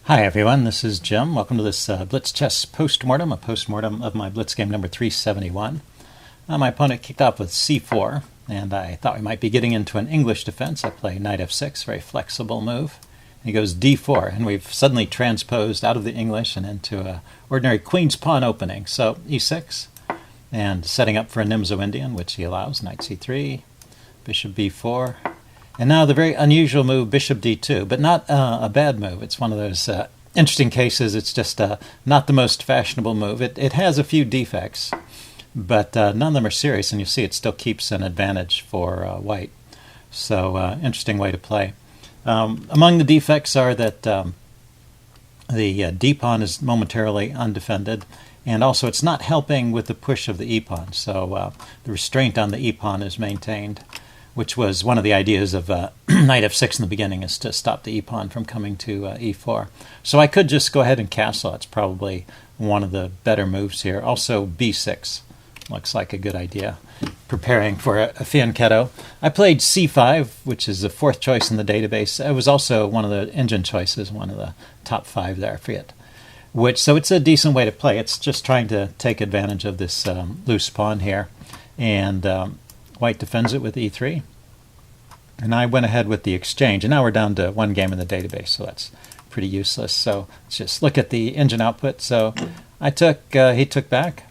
Hi everyone, this is Jim. Welcome to this Blitz chess postmortem, a postmortem of my Blitz game number 371. My opponent kicked off with c4, and I thought we might be getting into an English defense. I play knight f6, very flexible move. He goes d4, and we've suddenly transposed out of the English and into an ordinary queen's pawn opening. So e6, and setting up for a Nimzo-Indian, which he allows, knight c3, bishop b4. And now the very unusual move, bishop d2, but not a bad move. It's one of those interesting cases. It's just not the most fashionable move. It has a few defects, but none of them are serious, and you see it still keeps an advantage for white. So interesting way to play. Among the defects are that the d-pawn is momentarily undefended, and also it's not helping with the push of the e-pawn. So the restraint on the e-pawn is maintained, which was one of the ideas of knight f6 in the beginning, is to stop the e-pawn from coming to e4. So I could just go ahead and castle. It's probably one of the better moves here. Also b6 looks like a good idea, preparing for a fianchetto. I played c5, which is the fourth choice in the database. It was also one of the engine choices, one of the top 5 there, I forget which. So it's a decent way to play. It's just trying to take advantage of this loose pawn here, and white defends it with e3, and I went ahead with the exchange, and now we're down to one game in the database, so that's pretty useless. So let's just look at the engine output. So I took, he took back,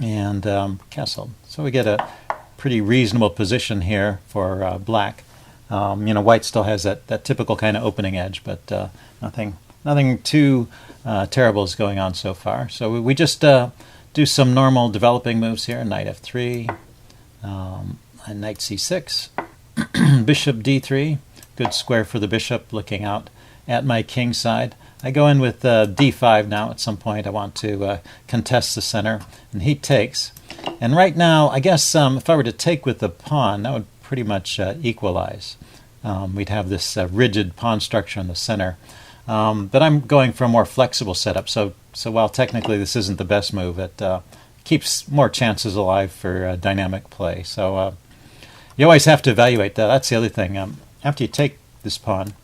and castled. So we get a pretty reasonable position here for black. White still has that typical kind of opening edge, but nothing too terrible is going on so far. So we just do some normal developing moves here. Knight f3, and knight c6, bishop d3, good square for the bishop looking out at my king side. I go in with d5 now. At some point I want to contest the center, and he takes. And right now, I guess if I were to take with the pawn, that would pretty much equalize. We'd have this rigid pawn structure in the center. But I'm going for a more flexible setup, so while technically this isn't the best move, it keeps more chances alive for dynamic play. So you always have to evaluate that. That's the other thing. After you take this pawn,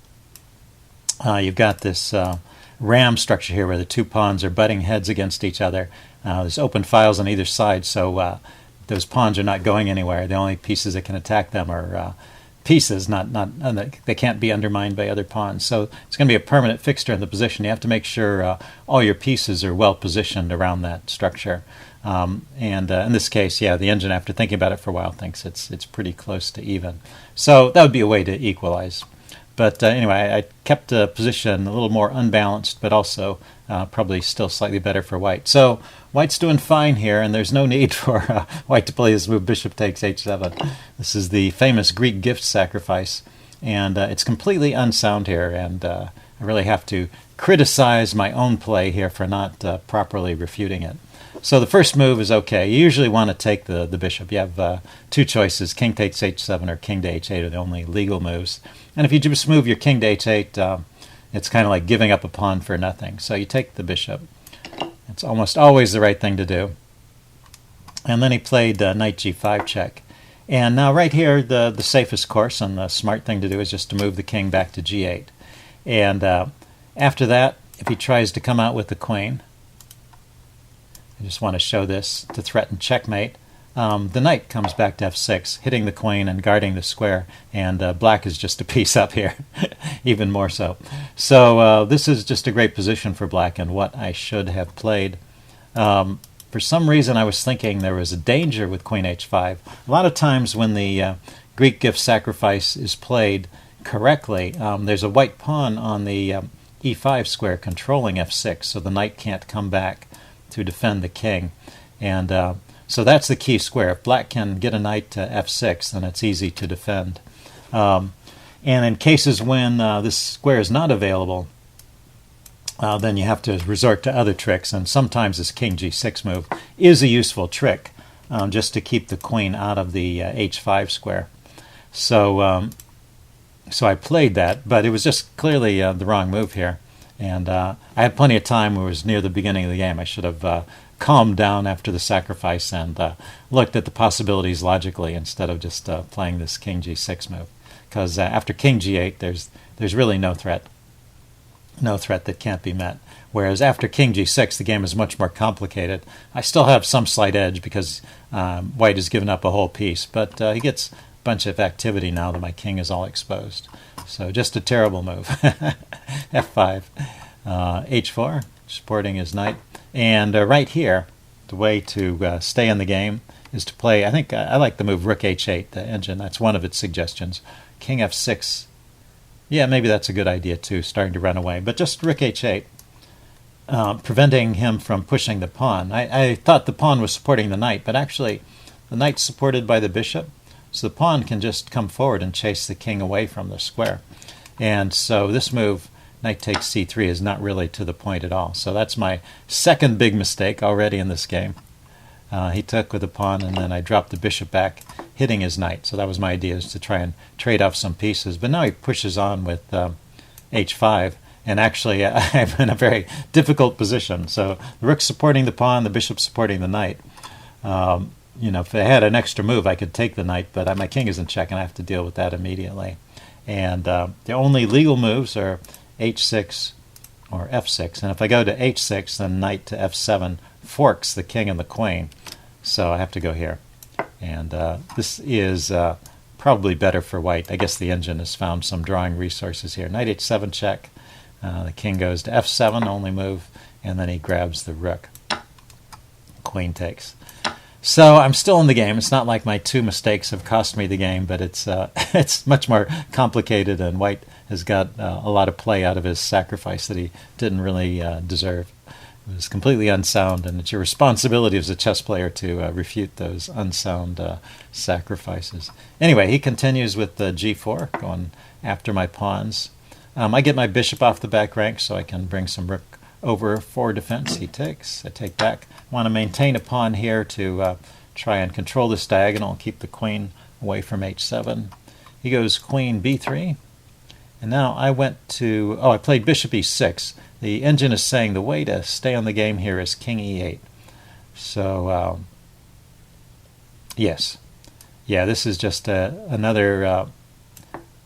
you've got this ram structure here where the two pawns are butting heads against each other. There's open files on either side, so those pawns are not going anywhere. The only pieces that can attack them are pieces, they can't be undermined by other pawns. So it's going to be a permanent fixture in the position. You have to make sure all your pieces are well positioned around that structure. And in this case, yeah, the engine, after thinking about it for a while, thinks it's pretty close to even. So that would be a way to equalize. But anyway, I kept the position a little more unbalanced, but also probably still slightly better for white. So white's doing fine here, and there's no need for white to play this move, bishop takes h7. This is the famous Greek gift sacrifice, and it's completely unsound here, and I really have to criticize my own play here for not properly refuting it. So the first move is okay. You usually want to take the bishop. You have two choices, king takes h7 or king to h8 are the only legal moves. And if you just move your king to h8, it's kind of like giving up a pawn for nothing. So you take the bishop. It's almost always the right thing to do. And then he played knight g5 check. And now right here, the safest course and the smart thing to do is just to move the king back to g8. And after that, if he tries to come out with the queen, I just want to show this to threaten checkmate. The knight comes back to f6, hitting the queen and guarding the square, and black is just a piece up here, even more so. So this is just a great position for black and what I should have played. For some reason I was thinking there was a danger with queen h5. A lot of times when the Greek gift sacrifice is played correctly, there's a white pawn on the e5 square controlling f6, so the knight can't come back to defend the king. And so that's the key square. If black can get a knight to f6, then it's easy to defend. And in cases when this square is not available, then you have to resort to other tricks, and sometimes this king g6 move is a useful trick, just to keep the queen out of the h5 square. So I played that, but it was just clearly the wrong move here. And I had plenty of time. It was near the beginning of the game. I should have calmed down after the sacrifice and looked at the possibilities logically instead of just playing this king g6 move. Because after king g8, there's really no threat. no threat that can't be met. Whereas after king g6, the game is much more complicated. I still have some slight edge because white has given up a whole piece, but he gets a bunch of activity now that my king is all exposed. So just a terrible move. f5, h4, supporting his knight. And right here, the way to stay in the game is to play, I think I like the move rook h8, the engine. That's one of its suggestions. King f6, yeah, maybe that's a good idea too, starting to run away. But just rook h8, preventing him from pushing the pawn. I thought the pawn was supporting the knight, but actually the knight's supported by the bishop, so the pawn can just come forward and chase the king away from the square. And so this move, knight takes c3, is not really to the point at all. So that's my second big mistake already in this game. He took with the pawn, and then I dropped the bishop back, hitting his knight. So that was my idea, is to try and trade off some pieces. But now he pushes on with h5, and actually I'm in a very difficult position. So the rook's supporting the pawn, the bishop's supporting the knight. You know, if I had an extra move, I could take the knight, but my king is in check, and I have to deal with that immediately. And the only legal moves are h6 or f6. And if I go to h6, then knight to f7 forks the king and the queen. So I have to go here. And this is probably better for white. I guess the engine has found some drawing resources here. Knight h7 check. The king goes to f7, only move, and then he grabs the rook. Queen takes. So I'm still in the game. It's not like my two mistakes have cost me the game, but it's it's much more complicated, and white has got a lot of play out of his sacrifice that he didn't really deserve. It was completely unsound, and it's your responsibility as a chess player to refute those unsound sacrifices. Anyway, he continues with the g4, going after my pawns. I get my bishop off the back rank so I can bring some rook over for defense. He takes. I take back. I want to maintain a pawn here to try and control this diagonal, keep the queen away from h7. He goes queen b3. And now I went to, I played bishop e6. The engine is saying the way to stay on the game here is king e8. So, yes. Yeah, this is just another,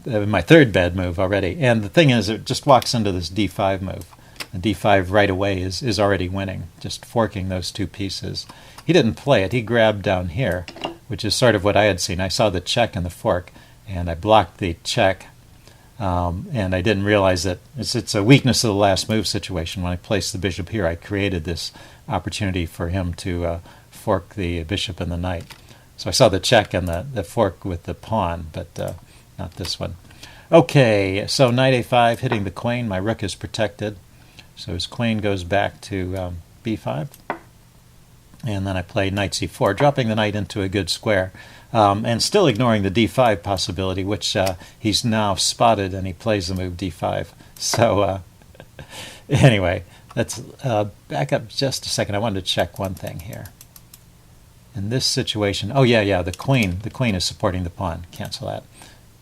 my third bad move already. And the thing is, it just walks into this d5 move. The d5 right away is already winning, just forking those two pieces. He didn't play it. He grabbed down here, which is sort of what I had seen. I saw the check and the fork, and I blocked the check. And I didn't realize that it's a weakness of the last move situation. When I placed the bishop here, I created this opportunity for him to fork the bishop and the knight. So I saw the check and the fork with the pawn, but not this one. Okay, so knight a5, hitting the queen. My rook is protected. So his queen goes back to b5. And then I play knight c4, dropping the knight into a good square. And still ignoring the d5 possibility, which he's now spotted, and he plays the move d5. So anyway, let's back up just a second. I wanted to check one thing here. In this situation, the queen is supporting the pawn. Cancel that.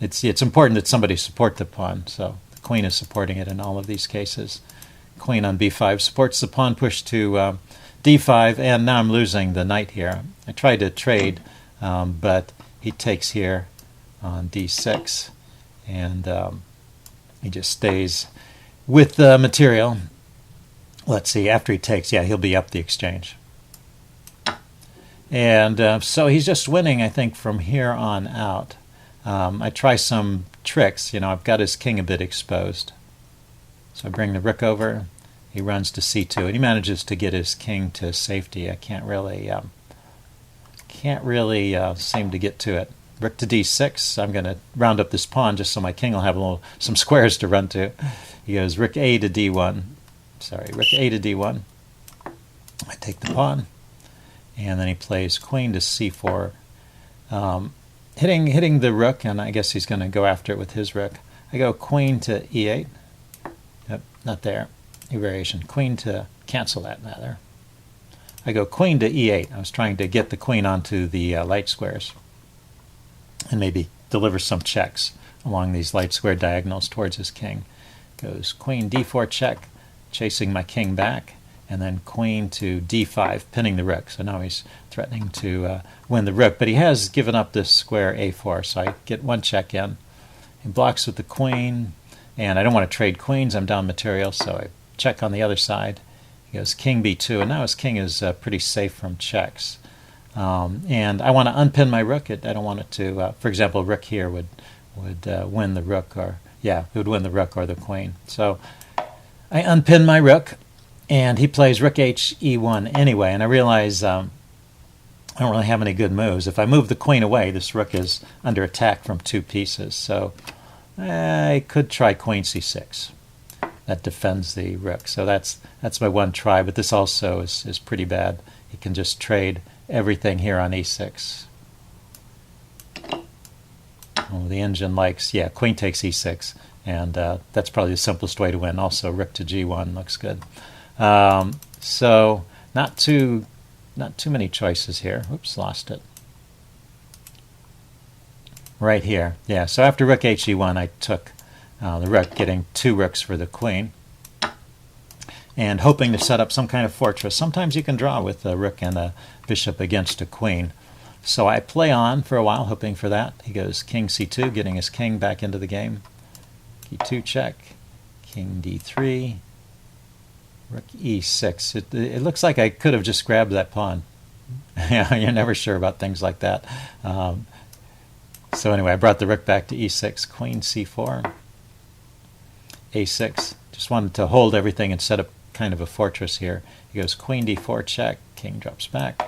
It's important that somebody support the pawn, so the queen is supporting it in all of these cases. Queen on b5 supports the pawn push to d5, and now I'm losing the knight here. I tried to trade, but he takes here on d6, and he just stays with the material. Let's see, after he takes, he'll be up the exchange. And so he's just winning, I think, from here on out. I try some tricks. I've got his king a bit exposed. So I bring the rook over. He runs to c2, and he manages to get his king to safety. I can't really seem to get to it. Rook to d6. I'm going to round up this pawn just so my king will have some squares to run to. He goes rook a to d1. Rook a to d1. I take the pawn, and then he plays queen to c4, hitting the rook, and I guess he's going to go after it with his rook. I go queen to e8. Yep, not there. A variation. Queen to cancel that, rather. I go queen to e8. I was trying to get the queen onto the light squares and maybe deliver some checks along these light square diagonals towards his king. Goes queen d4 check, chasing my king back, and then queen to d5, pinning the rook. So now he's threatening to win the rook, but he has given up this square a4, so I get one check in. He blocks with the queen, and I don't want to trade queens. I'm down material, so I check on the other side. He goes king b2, and now his king is pretty safe from checks. And I want to unpin my rook. I don't want it to, for example, rook here would win the rook, or it would win the rook or the queen. So I unpin my rook, and he plays rook h e1 anyway, and I realize I don't really have any good moves. If I move the queen away, this rook is under attack from two pieces, so I could try queen c6. That defends the rook, so that's my one try, but this also is pretty bad. He can just trade everything here on e6. Oh, the engine likes, queen takes e6, and that's probably the simplest way to win. Also, rook to g1 looks good. So not too many choices here. Oops, lost it. Right here, so after rook he1, I took the rook, getting two rooks for the queen, and hoping to set up some kind of fortress. Sometimes you can draw with a rook and a bishop against a queen. So I play on for a while, hoping for that. He goes king c2, getting his king back into the game. e2 check, king d3, rook e6. It looks like I could have just grabbed that pawn. You're never sure about things like that. So anyway, I brought the rook back to e6, queen c4, a6. Just wanted to hold everything and set up kind of a fortress here. He goes queen d4 check, king drops back,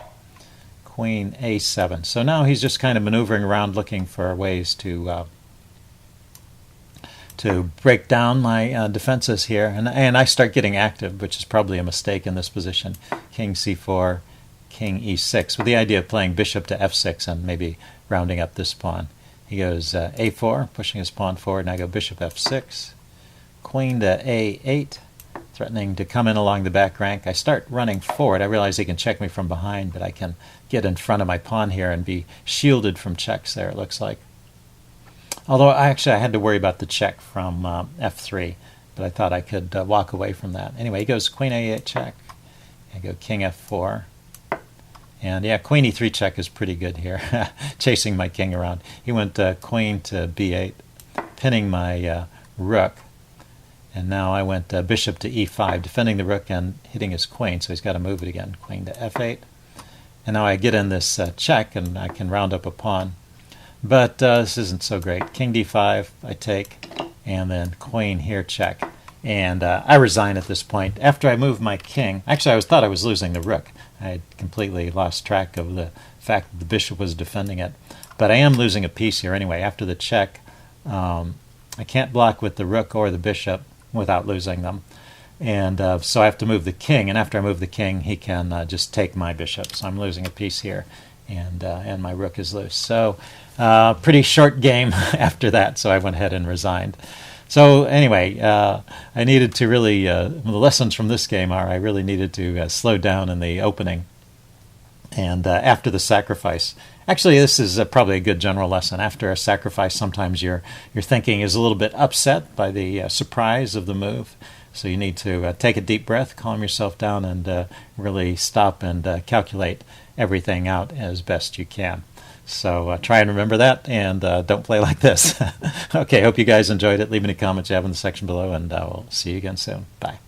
queen a7. So now he's just kind of maneuvering around looking for ways to break down my defenses here, and I start getting active, which is probably a mistake in this position. King c4, king e6, with the idea of playing bishop to f6 and maybe rounding up this pawn. He goes a4, pushing his pawn forward, and I go bishop f6, queen to a8, threatening to come in along the back rank. I start running forward. I realize he can check me from behind, but I can get in front of my pawn here and be shielded from checks there, it looks like. Although I had to worry about the check from f3, but I thought I could walk away from that. Anyway, he goes queen a8 check. I go king f4. And queen e3 check is pretty good here, chasing my king around. He went queen to b8, pinning my rook. And now I went bishop to e5, defending the rook and hitting his queen, so he's got to move it again. Queen to f8. And now I get in this check, and I can round up a pawn. But this isn't so great. King d5, I take, and then queen here check. And I resign at this point. After I move my king, actually I thought I was losing the rook. I had completely lost track of the fact that the bishop was defending it. But I am losing a piece here anyway. After the check, I can't block with the rook or the bishop without losing them. And so I have to move the king, and after I move the king, he can just take my bishop. So I'm losing a piece here, and my rook is loose. So pretty short game after that, so I went ahead and resigned. So anyway, I needed to really, the lessons from this game are I really needed to slow down in the opening. And after the sacrifice, actually this is probably a good general lesson. After a sacrifice, sometimes your thinking is a little bit upset by the surprise of the move. So you need to take a deep breath, calm yourself down, and really stop and calculate everything out as best you can. So try and remember that, and don't play like this. Okay, hope you guys enjoyed it. Leave any comments you have in the section below, and we'll see you again soon. Bye.